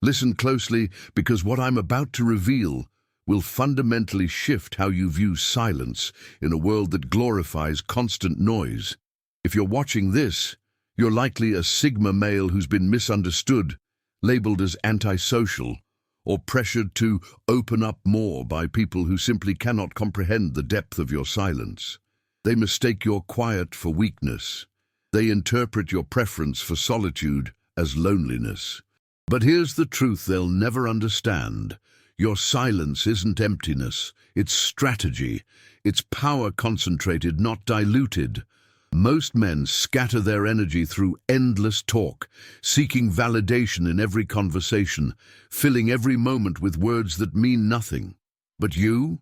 Listen closely, because what I'm about to reveal will fundamentally shift how you view silence in a world that glorifies constant noise. If you're watching this, you're likely a Sigma male who's been misunderstood, labeled as antisocial, or pressured to open up more by people who simply cannot comprehend the depth of your silence. They mistake your quiet for weakness. They interpret your preference for solitude as loneliness. But here's the truth they'll never understand. Your silence isn't emptiness, it's strategy. It's power concentrated, not diluted. Most men scatter their energy through endless talk, seeking validation in every conversation, filling every moment with words that mean nothing. But you've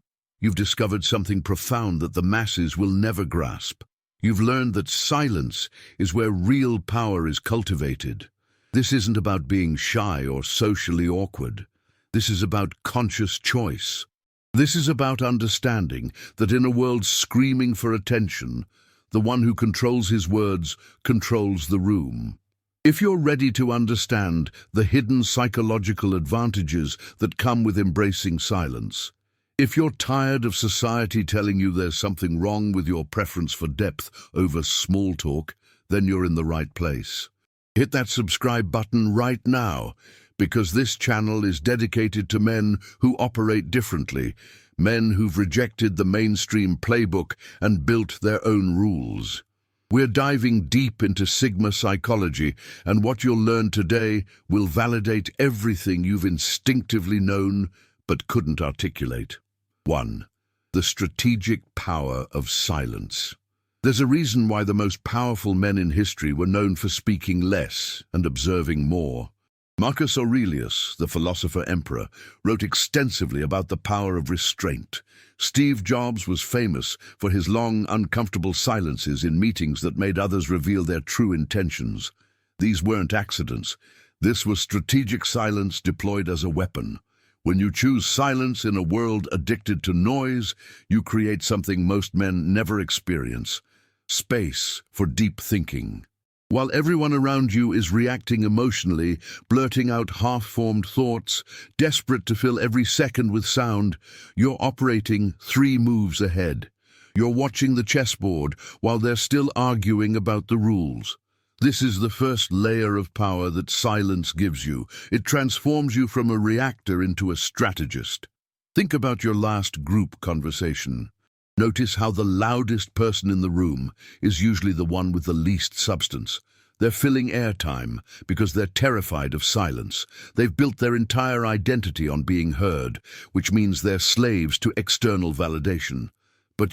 discovered something profound that the masses will never grasp. You've learned that silence is where real power is cultivated. This isn't about being shy or socially awkward. This is about conscious choice. This is about understanding that in a world screaming for attention, the one who controls his words controls the room. If you're ready to understand the hidden psychological advantages that come with embracing silence, if you're tired of society telling you there's something wrong with your preference for depth over small talk, then you're in the right place. Hit that subscribe button right now, because this channel is dedicated to men who operate differently, men who've rejected the mainstream playbook and built their own rules. We're diving deep into Sigma psychology, and what you'll learn today will validate everything you've instinctively known but couldn't articulate. 1. The strategic power of silence. There's a reason why the most powerful men in history were known for speaking less and observing more. Marcus Aurelius, the philosopher-emperor, wrote extensively about the power of restraint. Steve Jobs was famous for his long, uncomfortable silences in meetings that made others reveal their true intentions. These weren't accidents. This was strategic silence deployed as a weapon. When you choose silence in a world addicted to noise, you create something most men never experience: space for deep thinking. While everyone around you is reacting emotionally, blurting out half-formed thoughts, desperate to fill every second with sound, you're operating 3 moves ahead. You're watching the chessboard while they're still arguing about the rules. This is the first layer of power that silence gives you. It transforms you from a reactor into a strategist. Think about your last group conversation. Notice how the loudest person in the room is usually the one with the least substance. They're filling airtime because they're terrified of silence. They've built their entire identity on being heard, which means they're slaves to external validation. But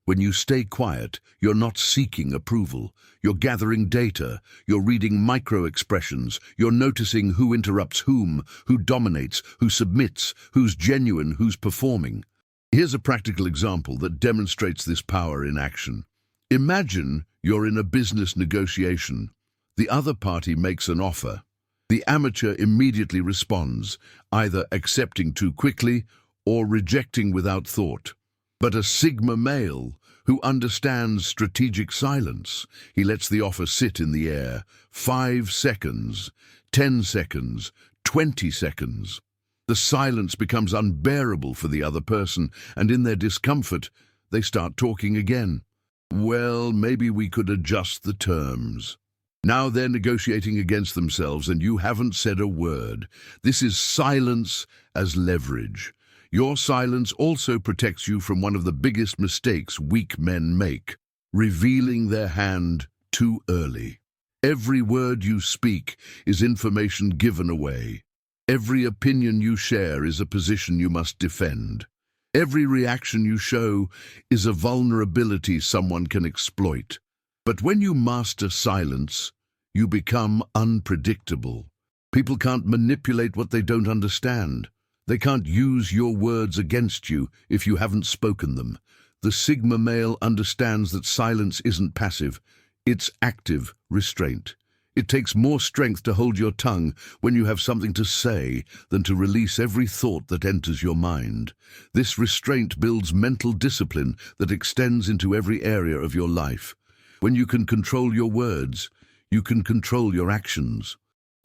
when you stay quiet, you're not seeking approval. You're gathering data, you're reading micro-expressions, you're noticing who interrupts whom, who dominates, who submits, who's genuine, who's performing. Here's a practical example that demonstrates this power in action. Imagine you're in a business negotiation. The other party makes an offer. The amateur immediately responds, either accepting too quickly or rejecting without thought. But a Sigma male who understands strategic silence, he lets the offer sit in the air. 5 seconds, 10 seconds, 20 seconds. The silence becomes unbearable for the other person, and in their discomfort, they start talking again. Well, maybe we could adjust the terms. Now they're negotiating against themselves, and you haven't said a word. This is silence as leverage. Your silence also protects you from one of the biggest mistakes weak men make: revealing their hand too early. Every word you speak is information given away. Every opinion you share is a position you must defend. Every reaction you show is a vulnerability someone can exploit. But when you master silence, you become unpredictable. People can't manipulate what they don't understand. They can't use your words against you if you haven't spoken them. The Sigma male understands that silence isn't passive, it's active restraint. It takes more strength to hold your tongue when you have something to say than to release every thought that enters your mind. This restraint builds mental discipline that extends into every area of your life. When you can control your words, you can control your actions.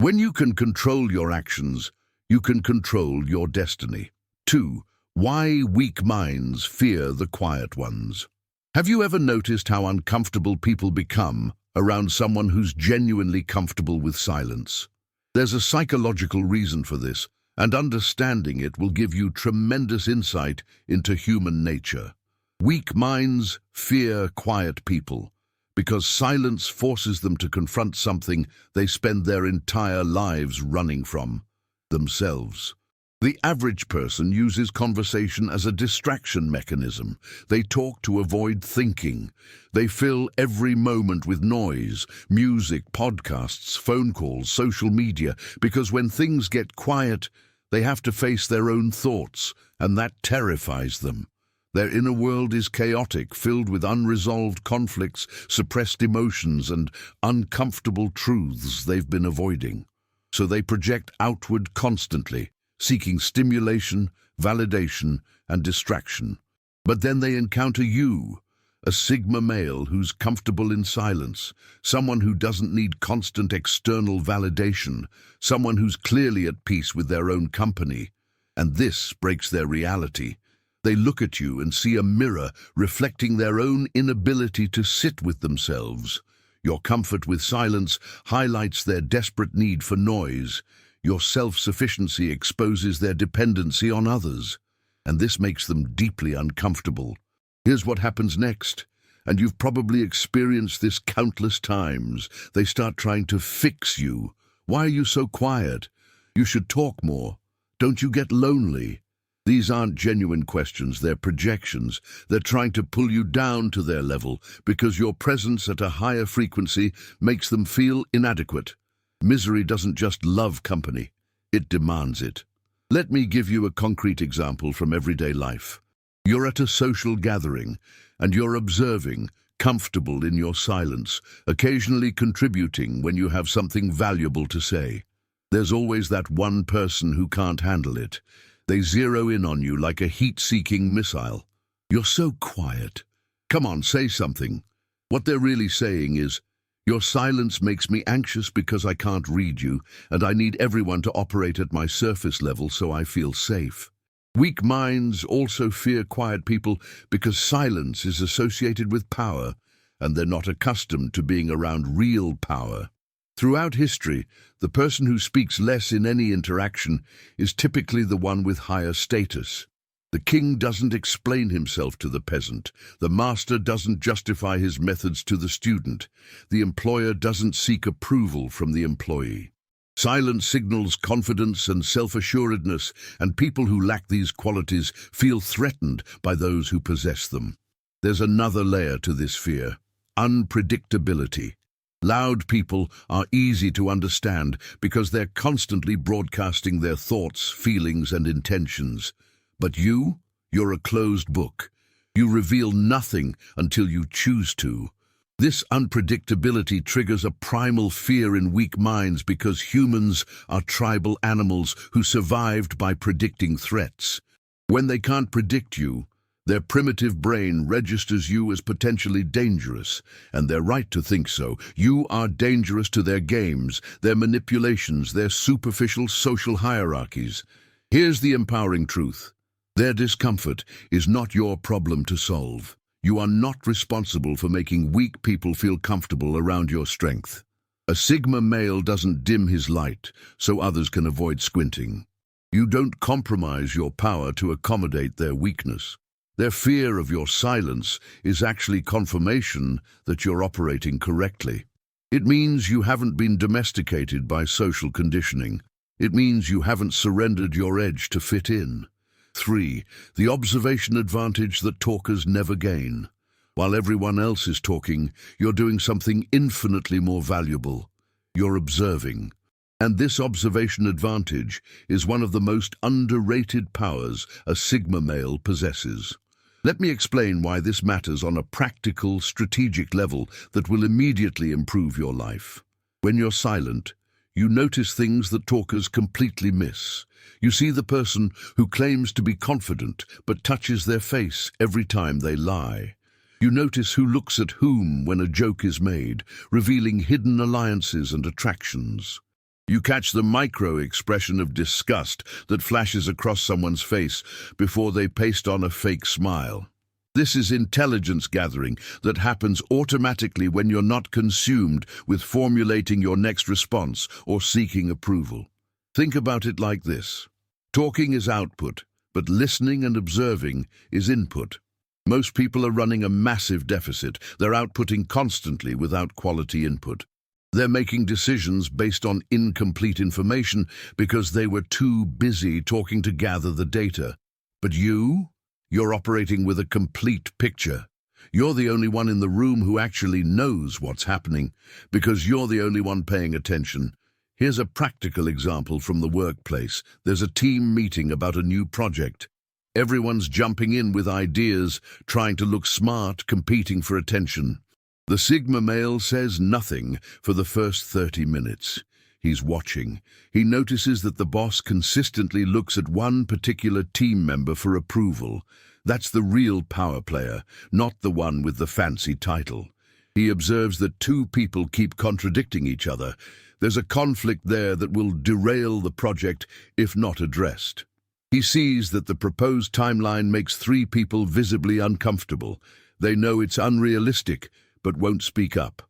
When you can control your actions, you can control your destiny. 2. Why weak minds fear the quiet ones. Have you ever noticed how uncomfortable people become around someone who's genuinely comfortable with silence? There's a psychological reason for this, and understanding it will give you tremendous insight into human nature. Weak minds fear quiet people because silence forces them to confront something they spend their entire lives running from: themselves. The average person uses conversation as a distraction mechanism. They talk to avoid thinking. They fill every moment with noise, music, podcasts, phone calls, social media, because when things get quiet, they have to face their own thoughts, and that terrifies them. Their inner world is chaotic, filled with unresolved conflicts, suppressed emotions, and uncomfortable truths they've been avoiding. So they project outward constantly, seeking stimulation, validation, and distraction. But then they encounter you, a Sigma male who's comfortable in silence, someone who doesn't need constant external validation, someone who's clearly at peace with their own company. And this breaks their reality. They look at you and see a mirror reflecting their own inability to sit with themselves. Your comfort with silence highlights their desperate need for noise. Your self-sufficiency exposes their dependency on others, and this makes them deeply uncomfortable. Here's what happens next, and you've probably experienced this countless times. They start trying to fix you. Why are you so quiet? You should talk more. Don't you get lonely? These aren't genuine questions, they're projections. They're trying to pull you down to their level because your presence at a higher frequency makes them feel inadequate. Misery doesn't just love company, it demands it. Let me give you a concrete example from everyday life. You're at a social gathering, and you're observing, comfortable in your silence, occasionally contributing when you have something valuable to say. There's always that one person who can't handle it. They zero in on you like a heat-seeking missile. You're so quiet. Come on, say something. What they're really saying is, your silence makes me anxious because I can't read you, and I need everyone to operate at my surface level so I feel safe. Weak minds also fear quiet people because silence is associated with power, and they're not accustomed to being around real power. Throughout history, the person who speaks less in any interaction is typically the one with higher status. The king doesn't explain himself to the peasant. The master doesn't justify his methods to the student. The employer doesn't seek approval from the employee. Silence signals confidence and self-assuredness, and people who lack these qualities feel threatened by those who possess them. There's another layer to this fear: unpredictability. Loud people are easy to understand because they're constantly broadcasting their thoughts, feelings, and intentions. But you're a closed book. You reveal nothing until you choose to. This unpredictability triggers a primal fear in weak minds because humans are tribal animals who survived by predicting threats. When they can't predict you, their primitive brain registers you as potentially dangerous, and they're right to think so. You are dangerous to their games, their manipulations, their superficial social hierarchies. Here's the empowering truth. Their discomfort is not your problem to solve. You are not responsible for making weak people feel comfortable around your strength. A Sigma male doesn't dim his light so others can avoid squinting. You don't compromise your power to accommodate their weakness. Their fear of your silence is actually confirmation that you're operating correctly. It means you haven't been domesticated by social conditioning. It means you haven't surrendered your edge to fit in. 3. The observation advantage that talkers never gain. While everyone else is talking, you're doing something infinitely more valuable. You're observing. And this observation advantage is one of the most underrated powers a Sigma male possesses. Let me explain why this matters on a practical, strategic level that will immediately improve your life. When you're silent, you notice things that talkers completely miss. You see the person who claims to be confident but touches their face every time they lie. You notice who looks at whom when a joke is made, revealing hidden alliances and attractions. You catch the micro-expression of disgust that flashes across someone's face before they paste on a fake smile. This is intelligence gathering that happens automatically when you're not consumed with formulating your next response or seeking approval. Think about it like this. Talking is output, but listening and observing is input. Most people are running a massive deficit. They're outputting constantly without quality input. They're making decisions based on incomplete information because they were too busy talking to gather the data. But you're operating with a complete picture. You're the only one in the room who actually knows what's happening because you're the only one paying attention. Here's a practical example from the workplace. There's a team meeting about a new project. Everyone's jumping in with ideas, trying to look smart, competing for attention. The Sigma male says nothing for the first 30 minutes. He's watching. He notices that the boss consistently looks at one particular team member for approval. That's the real power player, not the one with the fancy title. He observes that two people keep contradicting each other. There's a conflict there that will derail the project if not addressed. He sees that the proposed timeline makes three people visibly uncomfortable. They know it's unrealistic, but won't speak up.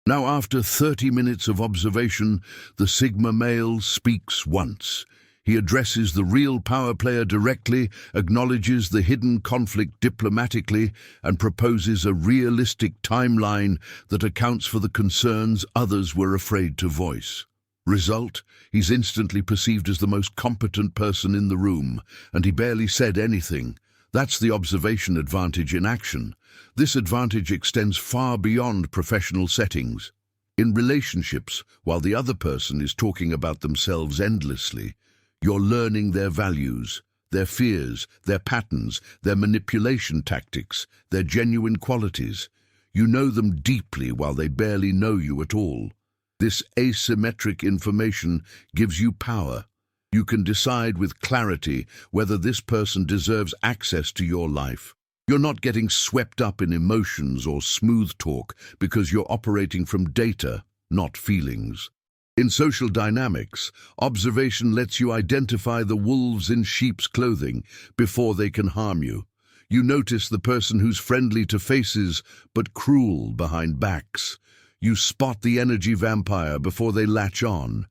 Now, after 30 minutes of observation, the Sigma male speaks once. He addresses the real power player directly, acknowledges the hidden conflict diplomatically, and proposes a realistic timeline that accounts for the concerns others were afraid to voice. Result, he's instantly perceived as the most competent person in the room, and he barely said anything. That's the observation advantage in action. This advantage extends far beyond professional settings. In relationships, while the other person is talking about themselves endlessly, you're learning their values, their fears, their patterns, their manipulation tactics, their genuine qualities. You know them deeply while they barely know you at all. This asymmetric information gives you power. You can decide with clarity whether this person deserves access to your life. You're not getting swept up in emotions or smooth talk because you're operating from data, not feelings. In social dynamics, observation lets you identify the wolves in sheep's clothing before they can harm you. You notice the person who's friendly to faces but cruel behind backs. You spot the energy vampire before they latch on.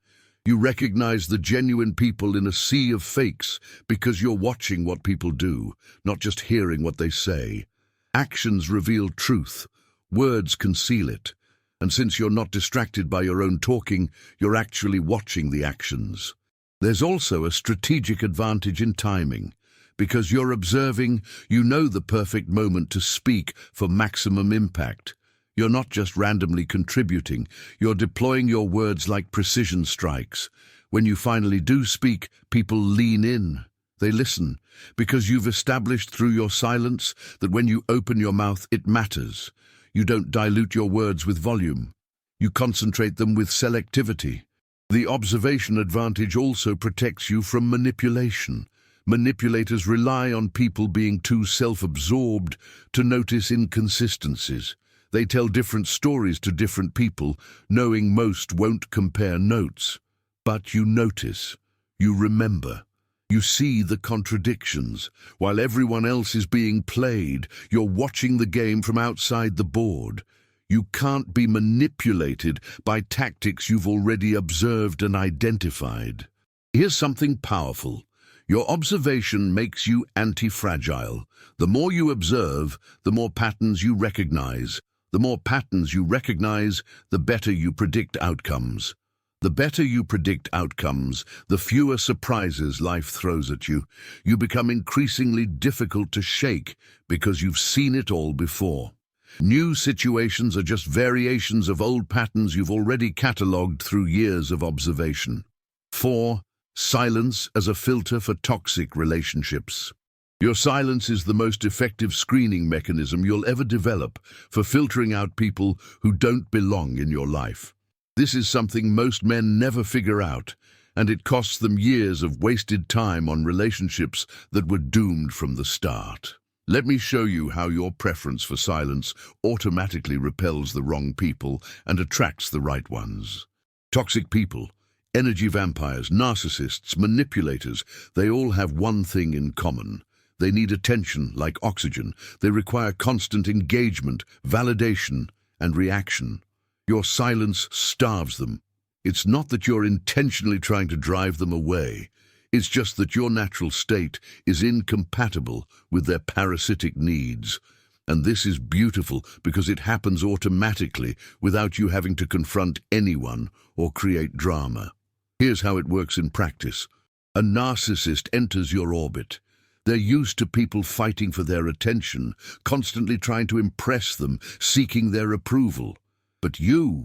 You recognize the genuine people in a sea of fakes because you're watching what people do, not just hearing what they say. Actions reveal truth. Words conceal it. And since you're not distracted by your own talking, you're actually watching the actions. There's also a strategic advantage in timing. Because you're observing, you know the perfect moment to speak for maximum impact. You're not just randomly contributing, you're deploying your words like precision strikes. When you finally do speak, people lean in. They listen, because you've established through your silence that when you open your mouth, it matters. You don't dilute your words with volume. You concentrate them with selectivity. The observation advantage also protects you from manipulation. Manipulators rely on people being too self-absorbed to notice inconsistencies. They tell different stories to different people, knowing most won't compare notes. But you notice, you remember, you see the contradictions. While everyone else is being played, you're watching the game from outside the board. You can't be manipulated by tactics you've already observed and identified. Here's something powerful. Your observation makes you anti-fragile. The more you observe, the more patterns you recognize. The more patterns you recognize, the better you predict outcomes. The better you predict outcomes, the fewer surprises life throws at you. You become increasingly difficult to shake because you've seen it all before. New situations are just variations of old patterns you've already catalogued through years of observation. 4. Silence as a filter for toxic relationships. Your silence is the most effective screening mechanism you'll ever develop for filtering out people who don't belong in your life. This is something most men never figure out, and it costs them years of wasted time on relationships that were doomed from the start. Let me show you how your preference for silence automatically repels the wrong people and attracts the right ones. Toxic people, Energy vampires, narcissists, manipulators, they all have one thing in common. They need attention like oxygen. They require constant engagement, validation, and reaction. Your silence starves them. It's not that you're intentionally trying to drive them away. It's just that your natural state is incompatible with their parasitic needs. And this is beautiful because it happens automatically without you having to confront anyone or create drama. Here's how it works in practice. A narcissist enters your orbit. They're used to people fighting for their attention, constantly trying to impress them, seeking their approval. But you're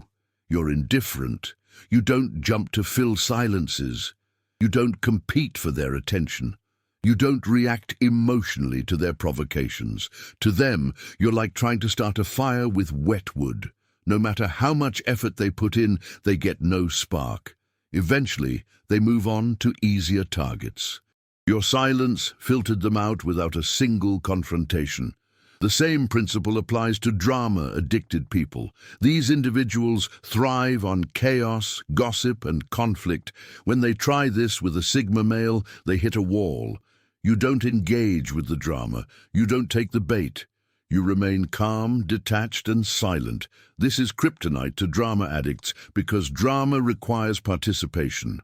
indifferent. You don't jump to fill silences. You don't compete for their attention. You don't react emotionally to their provocations. To them, you're like trying to start a fire with wet wood. No matter how much effort they put in, they get no spark. Eventually, they move on to easier targets. Your silence filtered them out without a single confrontation. The same principle applies to drama-addicted people. These individuals thrive on chaos, gossip, and conflict. When they try this with a Sigma male, they hit a wall. You don't engage with the drama. You don't take the bait. You remain calm, detached, and silent. This is kryptonite to drama addicts because drama requires participation.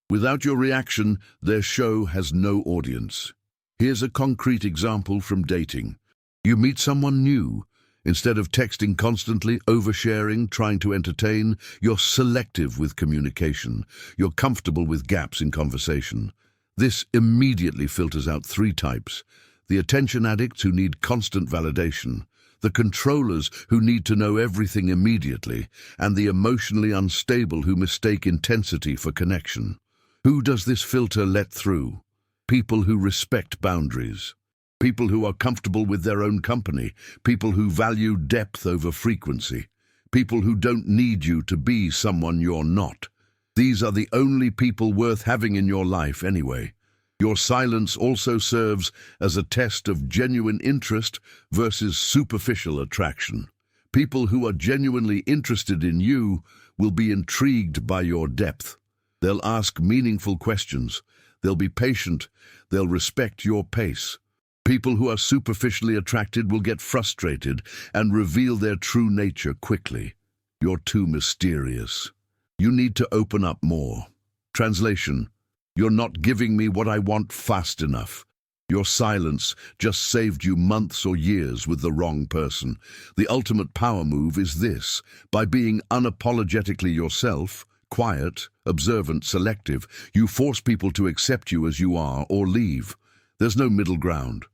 Without your reaction, their show has no audience. Here's a concrete example from dating. You meet someone new. Instead of texting constantly, oversharing, trying to entertain, you're selective with communication. You're comfortable with gaps in conversation. This immediately filters out three types. The attention addicts who need constant validation, the controllers who need to know everything immediately, and the emotionally unstable who mistake intensity for connection. Who does this filter let through? People who respect boundaries. People who are comfortable with their own company. People who value depth over frequency. People who don't need you to be someone you're not. These are the only people worth having in your life anyway. Your silence also serves as a test of genuine interest versus superficial attraction. People who are genuinely interested in you will be intrigued by your depth. They'll ask meaningful questions. They'll be patient. They'll respect your pace. People who are superficially attracted will get frustrated and reveal their true nature quickly. You're too mysterious. You need to open up more. Translation: you're not giving me what I want fast enough. Your silence just saved you months or years with the wrong person. The ultimate power move is this: by being unapologetically yourself, quiet, observant, selective, you force people to accept you as you are or leave. There's no middle ground.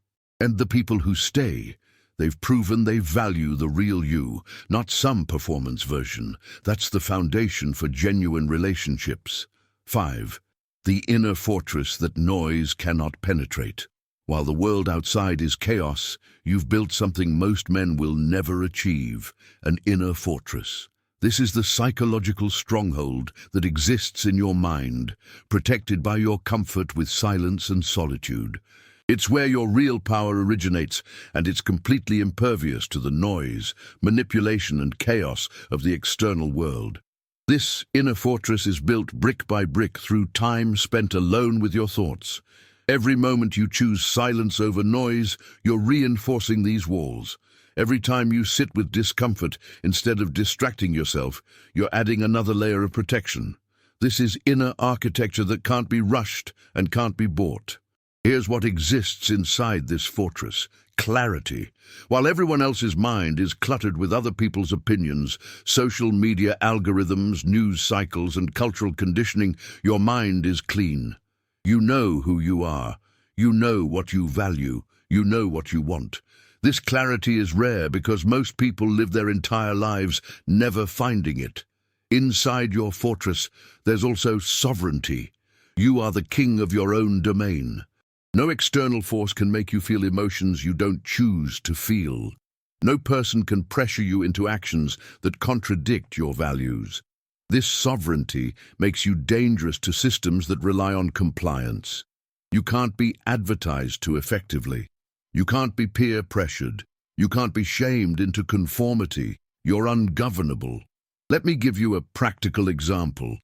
And the people who stay, they've proven they value the real you, not some performance version. That's the foundation for genuine relationships. 5. The inner fortress that noise cannot penetrate. While the world outside is chaos, you've built something most men will never achieve: an inner fortress. This is the psychological stronghold that exists in your mind, protected by your comfort with silence and solitude. It's where your real power originates, and it's completely impervious to the noise, manipulation, and chaos of the external world. This inner fortress is built brick by brick through time spent alone with your thoughts. Every moment you choose silence over noise, you're reinforcing these walls. Every time you sit with discomfort instead of distracting yourself, you're adding another layer of protection. This is inner architecture that can't be rushed and can't be bought. Here's what exists inside this fortress: clarity. While everyone else's mind is cluttered with other people's opinions, social media algorithms, news cycles, and cultural conditioning, your mind is clean. You know who you are. You know what you value. You know what you want. This clarity is rare because most people live their entire lives never finding it. Inside your fortress, there's also sovereignty. You are the king of your own domain. No external force can make you feel emotions you don't choose to feel. No person can pressure you into actions that contradict your values. This sovereignty makes you dangerous to systems that rely on compliance. You can't be advertised to effectively. You can't be peer pressured. You can't be shamed into conformity. You're ungovernable. Let me give you a practical example.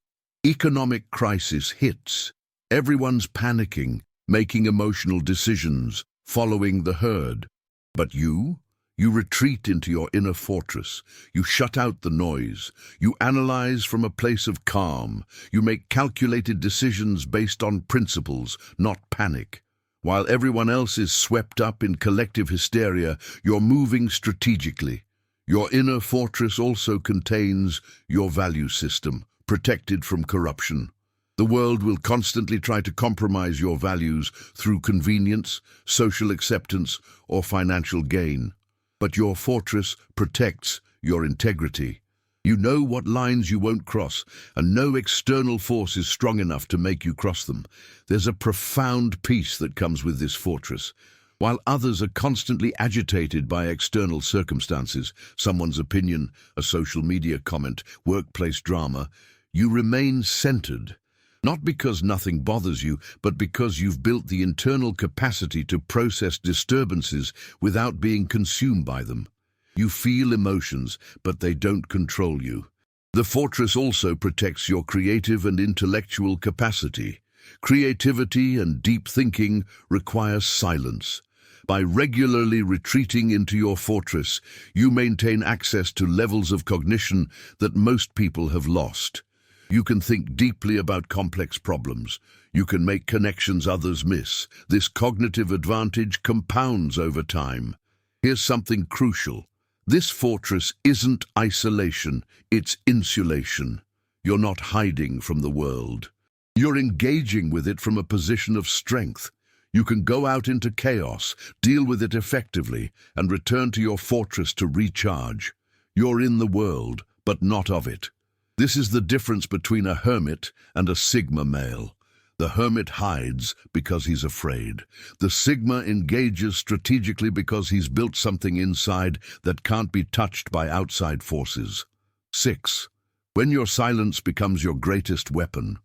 Economic crisis hits. Everyone's panicking, making emotional decisions, following the herd. But you? You retreat into your inner fortress. You shut out the noise. You analyze from a place of calm. You make calculated decisions based on principles, not panic. While everyone else is swept up in collective hysteria, you're moving strategically. Your inner fortress also contains your value system, protected from corruption. The world will constantly try to compromise your values through convenience, social acceptance, or financial gain. But your fortress protects your integrity. You know what lines you won't cross, and no external force is strong enough to make you cross them. There's a profound peace that comes with this fortress. While others are constantly agitated by external circumstances, someone's opinion, a social media comment, workplace drama, you remain centered. Not because nothing bothers you, but because you've built the internal capacity to process disturbances without being consumed by them. You feel emotions, but they don't control you. The fortress also protects your creative and intellectual capacity. Creativity and deep thinking require silence. By regularly retreating into your fortress, you maintain access to levels of cognition that most people have lost. You can think deeply about complex problems. You can make connections others miss. This cognitive advantage compounds over time. Here's something crucial. This fortress isn't isolation, it's insulation. You're not hiding from the world. You're engaging with it from a position of strength. You can go out into chaos, deal with it effectively, and return to your fortress to recharge. You're in the world, but not of it. This is the difference between a hermit and a Sigma male. The hermit hides because he's afraid. The Sigma engages strategically because he's built something inside that can't be touched by outside forces. 6. When your silence becomes your greatest weapon.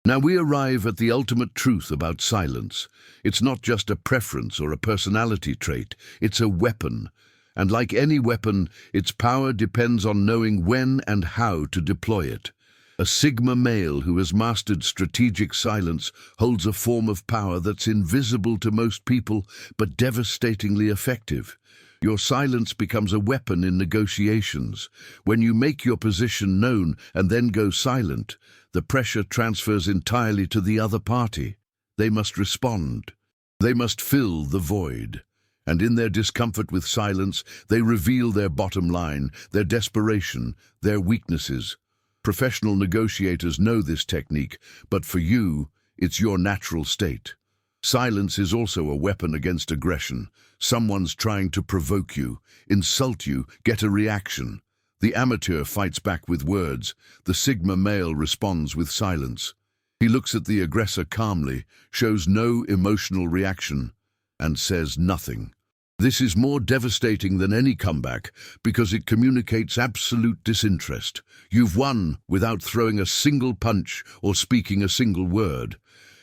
Now we arrive at the ultimate truth about silence. It's not just a preference or a personality trait, it's a weapon. And like any weapon, its power depends on knowing when and how to deploy it. A Sigma male who has mastered strategic silence holds a form of power that's invisible to most people, but devastatingly effective. Your silence becomes a weapon in negotiations. When you make your position known and then go silent, the pressure transfers entirely to the other party. They must respond. They must fill the void. And in their discomfort with silence, they reveal their bottom line, their desperation, their weaknesses. Professional negotiators know this technique, but for you, it's your natural state. Silence is also a weapon against aggression. Someone's trying to provoke you, insult you, get a reaction. The amateur fights back with words. The Sigma male responds with silence. He looks at the aggressor calmly, shows no emotional reaction, and says nothing. This is more devastating than any comeback because it communicates absolute disinterest. You've won without throwing a single punch or speaking a single word.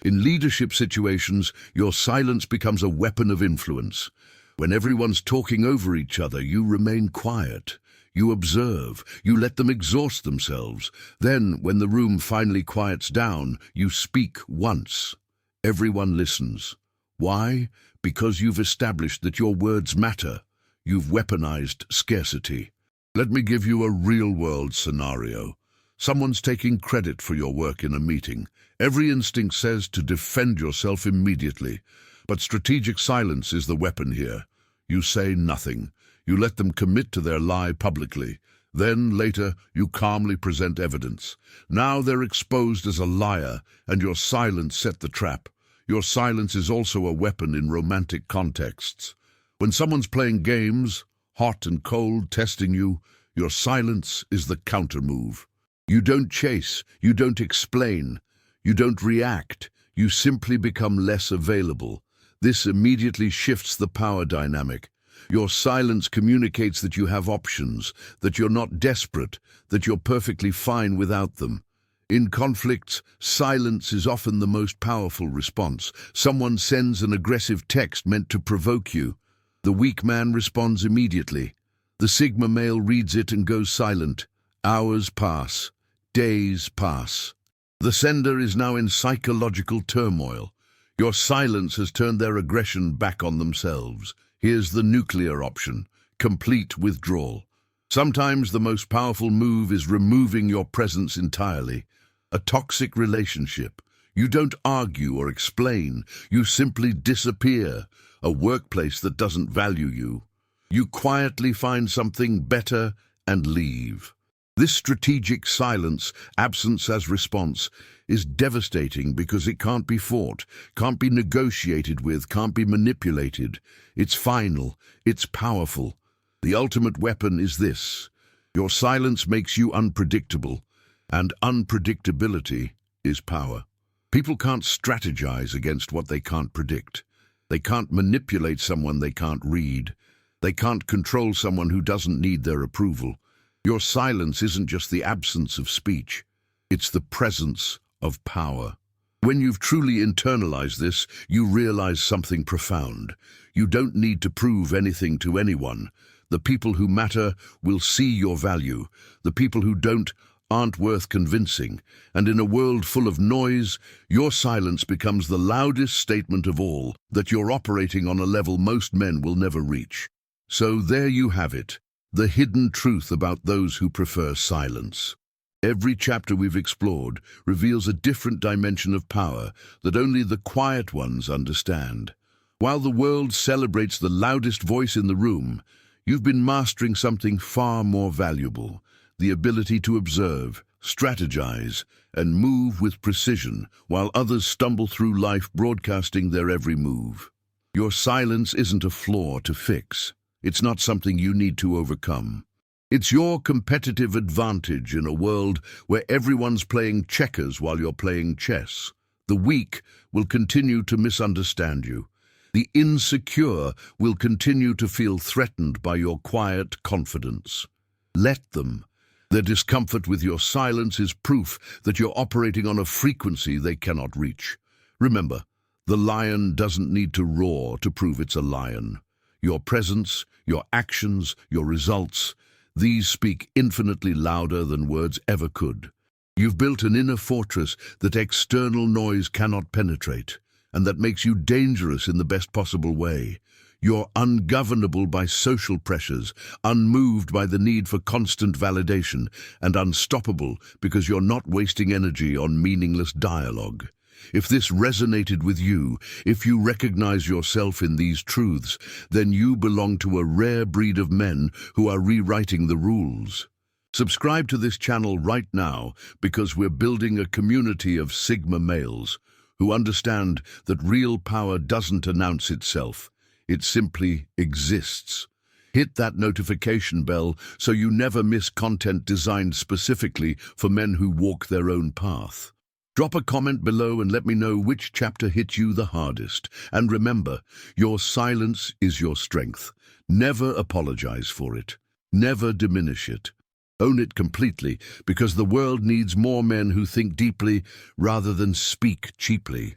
In leadership situations, your silence becomes a weapon of influence. When everyone's talking over each other, you remain quiet. You observe, you let them exhaust themselves. Then, when the room finally quiets down, you speak once. Everyone listens. Why? Because you've established that your words matter. You've weaponized scarcity. Let me give you a real-world scenario. Someone's taking credit for your work in a meeting. Every instinct says to defend yourself immediately. But strategic silence is the weapon here. You say nothing. You let them commit to their lie publicly. Then, later, you calmly present evidence. Now they're exposed as a liar, and your silence set the trap. Your silence is also a weapon in romantic contexts. When someone's playing games, hot and cold, testing you, your silence is the counter-move. You don't chase, you don't explain, you don't react, you simply become less available. This immediately shifts the power dynamic. Your silence communicates that you have options, that you're not desperate, that you're perfectly fine without them. In conflicts, silence is often the most powerful response. Someone sends an aggressive text meant to provoke you. The weak man responds immediately. The Sigma male reads it and goes silent. Hours pass. Days pass. The sender is now in psychological turmoil. Your silence has turned their aggression back on themselves. Here's the nuclear option: complete withdrawal. Sometimes the most powerful move is removing your presence entirely. A toxic relationship. You don't argue or explain. You simply disappear. A workplace that doesn't value you. You quietly find something better and leave. This strategic silence, absence as response, is devastating because it can't be fought, can't be negotiated with, can't be manipulated. It's final, it's powerful. The ultimate weapon is this: your silence makes you unpredictable, and unpredictability is power. People can't strategize against what they can't predict. They can't manipulate someone they can't read. They can't control someone who doesn't need their approval. Your silence isn't just the absence of speech, it's the presence of power. When you've truly internalized this, you realize something profound. You don't need to prove anything to anyone. The people who matter will see your value. The people who don't aren't worth convincing. And in a world full of noise, your silence becomes the loudest statement of all, that you're operating on a level most men will never reach. So there you have it. The hidden truth about those who prefer silence. Every chapter we've explored reveals a different dimension of power that only the quiet ones understand. While the world celebrates the loudest voice in the room, you've been mastering something far more valuable: the ability to observe, strategize, and move with precision while others stumble through life broadcasting their every move. Your silence isn't a flaw to fix. It's not something you need to overcome. It's your competitive advantage in a world where everyone's playing checkers while you're playing chess. The weak will continue to misunderstand you. The insecure will continue to feel threatened by your quiet confidence. Let them. Their discomfort with your silence is proof that you're operating on a frequency they cannot reach. Remember, the lion doesn't need to roar to prove it's a lion. Your presence, your actions, your results, these speak infinitely louder than words ever could. You've built an inner fortress that external noise cannot penetrate, and that makes you dangerous in the best possible way. You're ungovernable by social pressures, unmoved by the need for constant validation, and unstoppable because you're not wasting energy on meaningless dialogue. If this resonated with you, if you recognize yourself in these truths, then you belong to a rare breed of men who are rewriting the rules. Subscribe to this channel right now because we're building a community of Sigma males who understand that real power doesn't announce itself. It simply exists. Hit that notification bell so you never miss content designed specifically for men who walk their own path. Drop a comment below and let me know which chapter hit you the hardest. And remember, your silence is your strength. Never apologize for it. Never diminish it. Own it completely, because the world needs more men who think deeply rather than speak cheaply.